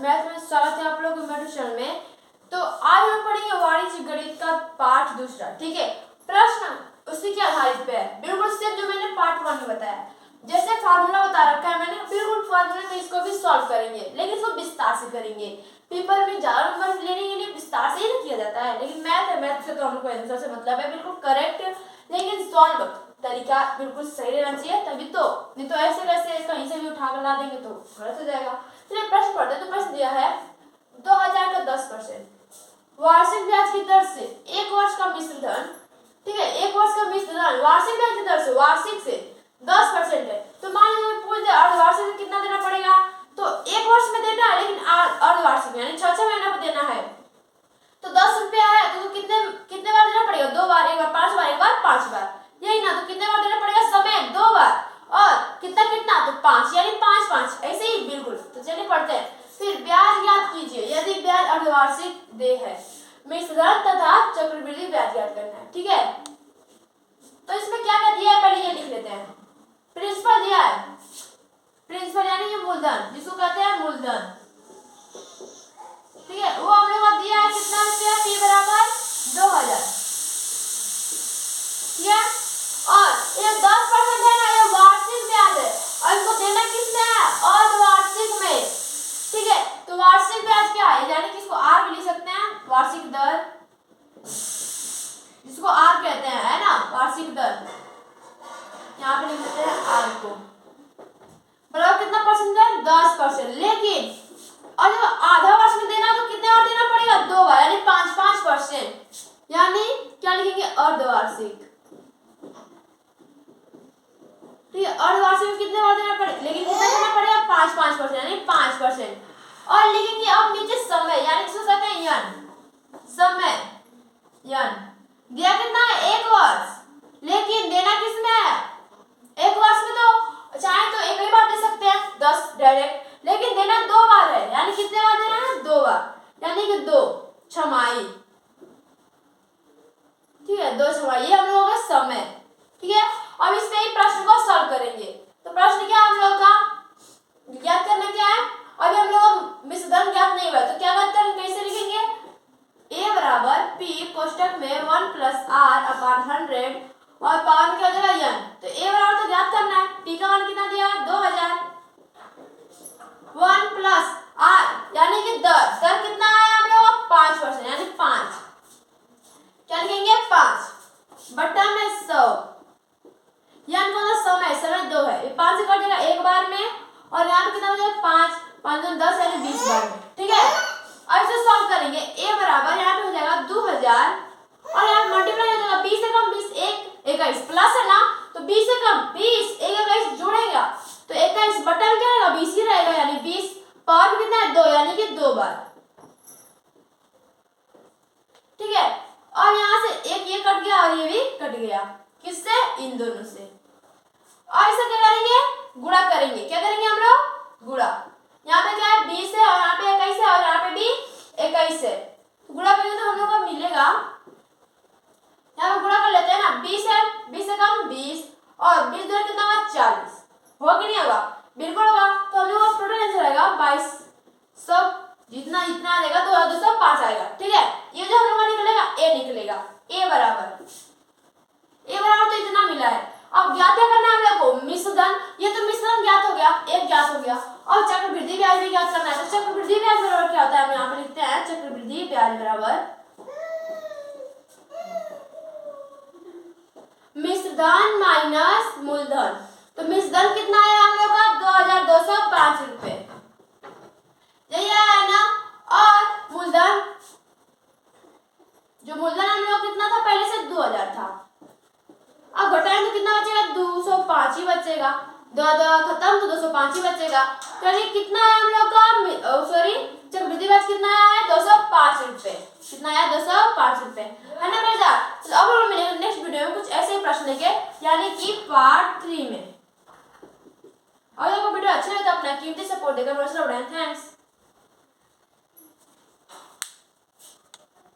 Math में स्वागत है आप लोगों को मेरे चैनल में। तो आज हम पढ़ेंगे वाणिज्य गणित का पाठ दूसरा। ठीक है, प्रश्न उसी के आधारित पे है, बिल्कुल सेम जो मैंने पार्ट 1 में बताया। जैसे फार्मूला बता रखा है मैंने, बिल्कुल फार्मूला में इसको भी सॉल्व करेंगे, लेकिन इसको विस्तार से करेंगे। पेपर में ज्यादा नंबर लेने के लिए विस्तार से ही किया जाता है, लेकिन मैथ है, मैथ से तो हम लोग को आंसर से मतलब है, बिल्कुल करेक्ट, लेकिन सॉल्व तरीका बिल्कुल सही रहना चाहिए, तभी तो, नहीं तो ऐसे कैसे कहीं से भी उठा कर ला देंगे तो गलत हो जाएगा। चलिए प्रश्न पढ़ते हैं। तो प्रश्न दिया है 2000 का 10% वार्षिक ब्याज की दर से एक वर्ष का मिश्र धन, ठीक है, एक वर्ष का मिश्र धन वार्षिक ब्याज की दर से, वार्षिक से 10% है। तो मान लीजिए पूछ दे अर्धवार्षिक में कितना देना पड़ेगा, तो एक वर्ष में देना है, लेकिन अर्धवार्षिक यानी 6 महीना में देना है। तो 10 रुपया है तो कितने बार देना पड़ेगा? 2 बार, एक बार 5 बार, एक बार 5 बार, यही ना। तो कितने बार देना पड़ेगा? समय 2 बार, और कितना तो 5, यानी 5 5 ऐसे ही बिल्कुल। तो चलिए पढ़ते हैं। फिर ब्याज ज्ञात कीजिए यदि ब्याज अर्धवार्षिक दे है, मिश्र धन तथा चक्रवृद्धि ब्याज ज्ञात करना है। ठीक है, तो इसमें क्या क्या दिया है पहले ये लिख लेते हैं। प्रिंसिपल दिया है, प्रिंसिपल यानी ये मूलधन, जिसको कहते हैं मूलधन। ठीक है, वो हम लोग को दिया है कितना रुपया? p बराबर 2000। ठीक है, और ये 10% है ना, ये वार्षिक ब्याज है, और इसको देना किसमें है? अर्धवार्षिक में। ठीक है, तो वार्षिक ब्याज क्या है, यानी कि इसको r भी लिख सकते हैं, वार्षिक दर, जिसको r कहते हैं, है ना, वार्षिक दर। यहाँ पे लिख देते हैं r को, बराबर कितना परसेंट है? 10%। लेकिन और जब आधा वर्ष में देना तो कितने बार देना पड़ेगा? 2 बार, यानी 5-5%, यानी क्या लिखेंगे? अर्धवार्षिक। ठीक है, अर्धवार्षिक में कितने बार देना पड़ेगा? लेकिन कितना देना पड़ेगा? 5-5%, यानी 5%। और लिखेंगे अब नीचे समय, यानी इसको कहते हैं यन, समय यन। दिया कितना है? 1 वर्ष, लेकिन देना किसमें है? 1 वर्ष में तो चाहे तो एक ही बार दे सकते हैं 10 डायरेक्ट, लेकिन देना 2 बार है, यानी कितने बार देना है? 2 बार, यानी कि 2 छमाही। ठीक है, 2 छमाही, ये हम लोगों का समय। ठीक है, अब इस पे ही प्रश्न को सॉल्व करेंगे। तो प्रश्न क्या हम लोग का ज्ञात करना क्या है? अभी हम लोग मिश्र धन ज्ञात नहीं हुआ, तो क्या ज्ञात करेंगे? कैसे लिखेंगे? a बराबर p कोष्टक में 1 + r/100 और पावर में क्या हो जाएगा? n। तो a बराबर तो ज्ञात करना है, p का मान कितना दिया है? 2000, 1 + r यानी कि दर कितना आया हम लोग का? 5%, यानी 5, क्या लिखेंगे? 5 बट्टा में 100, यानी कौन सा समय 2 है, ये 5 से कट जाएगा 1 बार में, और यहाँ पे कितना हो जाएगा? 5 5 10, यानी 20 बार में। ठीक है, अब इसे सॉल्व करेंगे। a बराबर यहाँ पे हो जाएगा 2000, और यहाँ मल्टीप्लाई हो जाएगा 20 से कम 20 21 प्लस है ना, तो 20 से कम 20 21 जोड़ेगा तो 21 बटा में क्या रहेगा? 20 ही रहेगा, यानी 20 पावर कितना है? 2, यानी कि 2 बार। ठीक है, और यहाँ से एक ये कट गया और ये भी कट गया, किससे? इन दोनों से। और इसे क्या करेंगे? गुणा करेंगे। क्या करेंगे हम लोग? गुणा। यहाँ पे क्या है? 20 है, और यहाँ पे 21 है, और यहाँ पे भी 21 है, तो गुणा करेंगे तो हम लोग को मिलेगा, यहाँ पे गुणा कर लेते हैं ना, 20 है, 20 से कम 20, और 20 दूर कितना होगा? 40। होगा कि नहीं होगा? बिल्कुल होगा। तो हम लोग का टोटल आंसर आएगा 22, सब जितना जितना आ जाएगा 2205 आएगा। ठीक है, ये जो हम लोग का निकलेगा a निकलेगा, a बराबर तो इतना मिला है। अब ज्ञात क्या करना है हम लोग को? मिश्र धन, ये तो मिश्र धन ज्ञात हो गया, एक ज्ञात हो गया, और चक्रवृद्धि ब्याज भी ज्ञात करना है। तो चक्रवृद्धि ब्याज बराबर क्या होता है? हम यहाँ पे लिखते हैं चक्रवृद्धि ब्याज बराबर मिश्र धन माइनस मूलधन। तो मिश्र धन कितना आया हम लोग का? 2205 रुपए, यही आया ना। और मूलधन, जो मूलधन हम लोग कितना था? पहले से 2000 था, अब घटाएं तो कितना बचेगा? 205 ही बचेगा, 2 खत्म तो 205 ही बचेगा। चलिए कितना है हम लोग का? सॉरी, चक्रवृद्धि ब्याज कितना आया है? 205 रुपए। कितना आया? 205 रुपए, है ना बेटा? तो अब हम मिलेंगे नेक्स्ट वीडियो में कुछ ऐसे प्रश्न लेके, यानी कि पार्ट 3 में। अगर आपको वीडियो अच्छा लगे तो अपना कीमती सपोर्ट देकर थैंक्स।